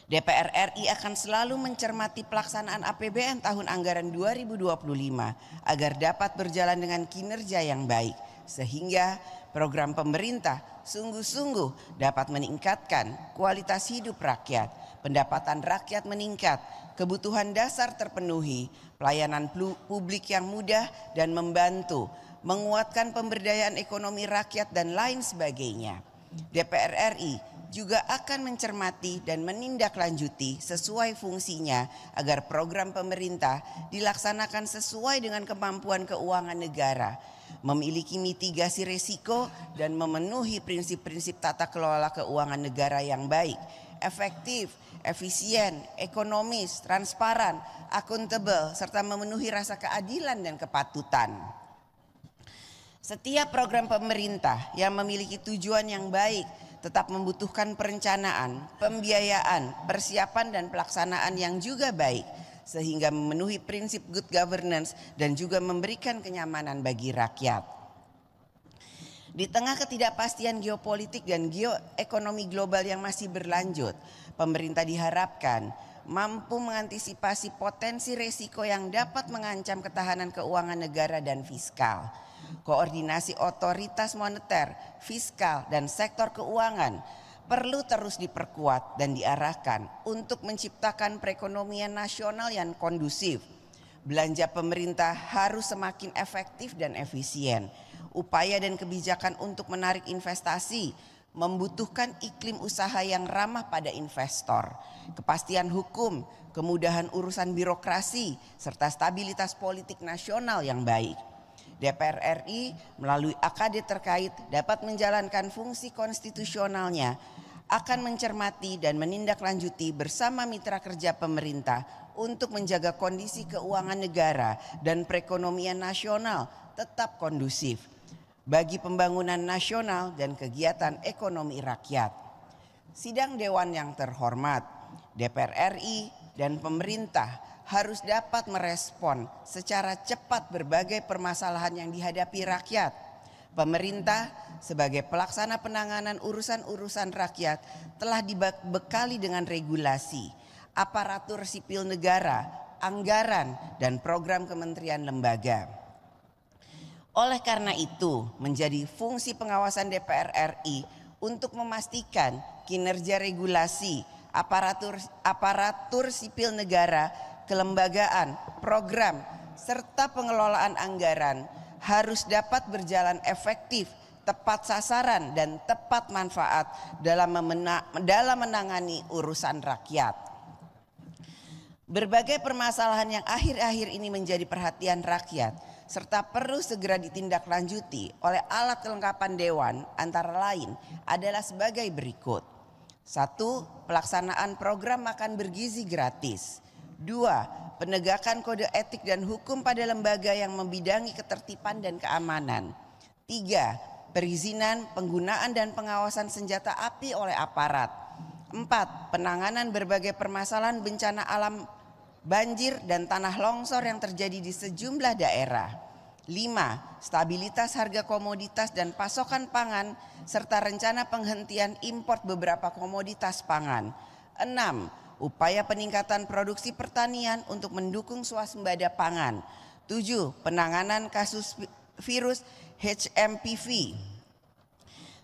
DPR RI akan selalu mencermati pelaksanaan APBN tahun anggaran 2025 agar dapat berjalan dengan kinerja yang baik, sehingga program pemerintah sungguh-sungguh dapat meningkatkan kualitas hidup rakyat, pendapatan rakyat meningkat, kebutuhan dasar terpenuhi, pelayanan publik yang mudah dan membantu, menguatkan pemberdayaan ekonomi rakyat dan lain sebagainya. DPR RI juga akan mencermati dan menindaklanjuti sesuai fungsinya agar program pemerintah dilaksanakan sesuai dengan kemampuan keuangan negara, memiliki mitigasi risiko dan memenuhi prinsip-prinsip tata kelola keuangan negara yang baik, efektif, efisien, ekonomis, transparan, akuntabel, serta memenuhi rasa keadilan dan kepatutan. Setiap program pemerintah yang memiliki tujuan yang baik tetap membutuhkan perencanaan, pembiayaan, persiapan dan pelaksanaan yang juga baik sehingga memenuhi prinsip good governance dan juga memberikan kenyamanan bagi rakyat. Di tengah ketidakpastian geopolitik dan geoekonomi global yang masih berlanjut, pemerintah diharapkan mampu mengantisipasi potensi risiko yang dapat mengancam ketahanan keuangan negara dan fiskal. Koordinasi otoritas moneter, fiskal, dan sektor keuangan perlu terus diperkuat dan diarahkan untuk menciptakan perekonomian nasional yang kondusif. Belanja pemerintah harus semakin efektif dan efisien. Upaya dan kebijakan untuk menarik investasi membutuhkan iklim usaha yang ramah pada investor, kepastian hukum, kemudahan urusan birokrasi, serta stabilitas politik nasional yang baik. DPR RI melalui AKD terkait dapat menjalankan fungsi konstitusionalnya, akan mencermati dan menindaklanjuti bersama mitra kerja pemerintah untuk menjaga kondisi keuangan negara dan perekonomian nasional tetap kondusif bagi pembangunan nasional dan kegiatan ekonomi rakyat. Sidang Dewan yang terhormat, DPR RI dan pemerintah harus dapat merespon secara cepat berbagai permasalahan yang dihadapi rakyat. Pemerintah sebagai pelaksana penanganan urusan-urusan rakyat telah dibekali dengan regulasi, aparatur sipil negara, anggaran, dan program kementerian lembaga. Oleh karena itu, menjadi fungsi pengawasan DPR RI untuk memastikan kinerja regulasi, aparatur sipil negara, kelembagaan, program, serta pengelolaan anggaran harus dapat berjalan efektif, tepat sasaran, dan tepat manfaat dalam menangani urusan rakyat. Berbagai permasalahan yang akhir-akhir ini menjadi perhatian rakyat serta perlu segera ditindaklanjuti oleh alat kelengkapan Dewan antara lain adalah sebagai berikut. 1. Pelaksanaan program makan bergizi gratis. 2. Penegakan kode etik dan hukum pada lembaga yang membidangi ketertiban dan keamanan. 3. Perizinan, penggunaan dan pengawasan senjata api oleh aparat. 4. Penanganan berbagai permasalahan bencana alam banjir dan tanah longsor yang terjadi di sejumlah daerah. 5. Stabilitas harga komoditas dan pasokan pangan serta rencana penghentian impor beberapa komoditas pangan. 6. Upaya peningkatan produksi pertanian untuk mendukung swasembada pangan. 7. Penanganan kasus virus HMPV.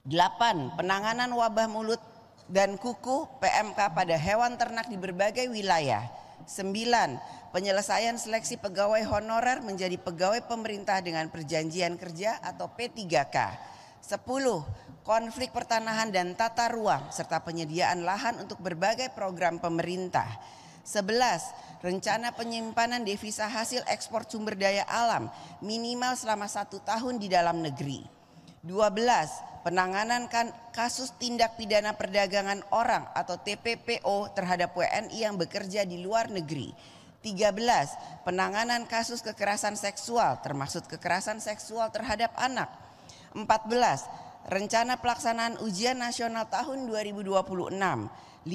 8. Penanganan wabah mulut dan kuku PMK pada hewan ternak di berbagai wilayah. 9. Penyelesaian seleksi pegawai honorer menjadi pegawai pemerintah dengan perjanjian kerja atau P3K. 10. Konflik pertanahan dan tata ruang serta penyediaan lahan untuk berbagai program pemerintah. 11. Rencana penyimpanan devisa hasil ekspor sumber daya alam minimal selama 1 tahun di dalam negeri. 12. Penanganan kasus tindak pidana perdagangan orang atau TPPO terhadap WNI yang bekerja di luar negeri. 13. Penanganan kasus kekerasan seksual termasuk kekerasan seksual terhadap anak. 14. Rencana pelaksanaan ujian nasional tahun 2026. 15.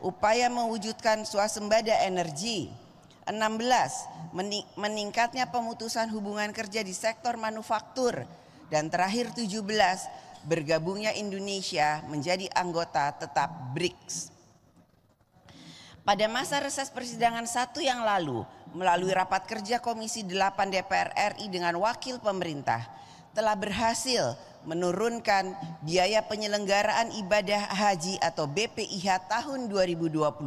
Upaya mewujudkan swasembada energi. 16. Meningkatnya pemutusan hubungan kerja di sektor manufaktur. Dan terakhir 17. Bergabungnya Indonesia menjadi anggota tetap BRICS. Pada masa reses persidangan 1 yang lalu, melalui rapat kerja Komisi 8 DPR RI dengan wakil pemerintah, telah berhasil menurunkan biaya penyelenggaraan ibadah haji atau BPIH tahun 2025.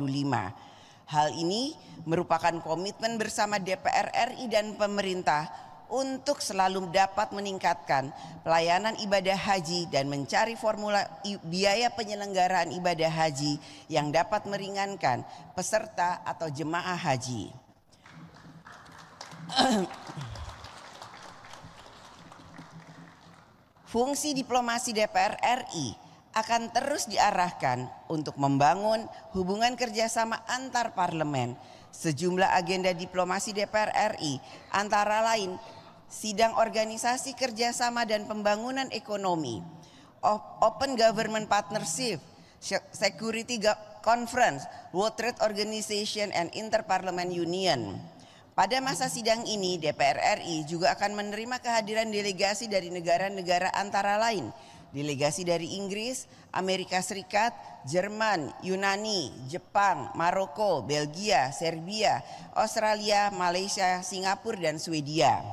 Hal ini merupakan komitmen bersama DPR RI dan pemerintah untuk selalu dapat meningkatkan pelayanan ibadah haji dan mencari formula biaya penyelenggaraan ibadah haji yang dapat meringankan peserta atau jemaah haji. Fungsi diplomasi DPR RI akan terus diarahkan untuk membangun hubungan kerjasama antar parlemen. Sejumlah agenda diplomasi DPR RI antara lain sidang organisasi kerjasama dan pembangunan ekonomi, Open Government Partnership, Security Conference, World Trade Organization and Interparliament Union. Pada masa sidang ini DPR RI juga akan menerima kehadiran delegasi dari negara-negara antara lain delegasi dari Inggris, Amerika Serikat, Jerman, Yunani, Jepang, Maroko, Belgia, Serbia, Australia, Malaysia, Singapura dan Swedia.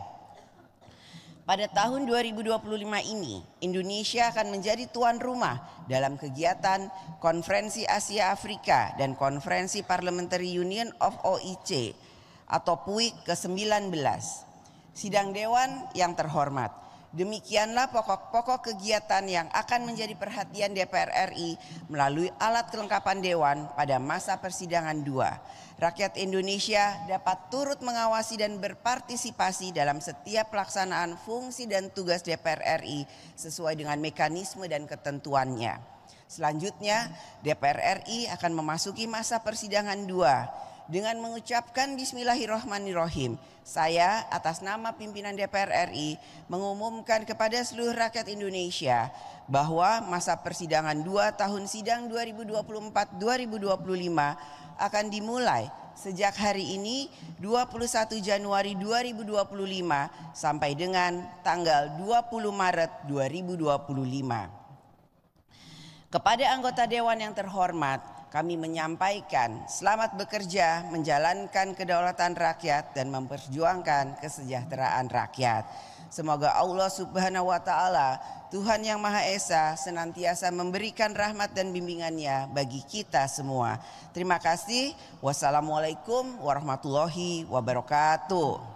Pada tahun 2025 ini, Indonesia akan menjadi tuan rumah dalam kegiatan Konferensi Asia Afrika dan Konferensi Parliamentary Union of OIC atau PUIC ke-19. Sidang Dewan yang terhormat, demikianlah pokok-pokok kegiatan yang akan menjadi perhatian DPR RI melalui alat kelengkapan Dewan pada masa persidangan 2. Rakyat Indonesia dapat turut mengawasi dan berpartisipasi dalam setiap pelaksanaan fungsi dan tugas DPR RI sesuai dengan mekanisme dan ketentuannya. Selanjutnya, DPR RI akan memasuki masa persidangan 2 dengan mengucapkan Bismillahirrahmanirrahim. Saya atas nama pimpinan DPR RI mengumumkan kepada seluruh rakyat Indonesia bahwa masa persidangan 2 tahun sidang 2024-2025 akan dimulai sejak hari ini 21 Januari 2025 sampai dengan tanggal 20 Maret 2025. Kepada anggota Dewan yang terhormat, kami menyampaikan selamat bekerja menjalankan kedaulatan rakyat dan memperjuangkan kesejahteraan rakyat. Semoga Allah Subhanahu wa Ta'ala, Tuhan yang Maha Esa, senantiasa memberikan rahmat dan bimbingannya bagi kita semua. Terima kasih. Wassalamualaikum warahmatullahi wabarakatuh.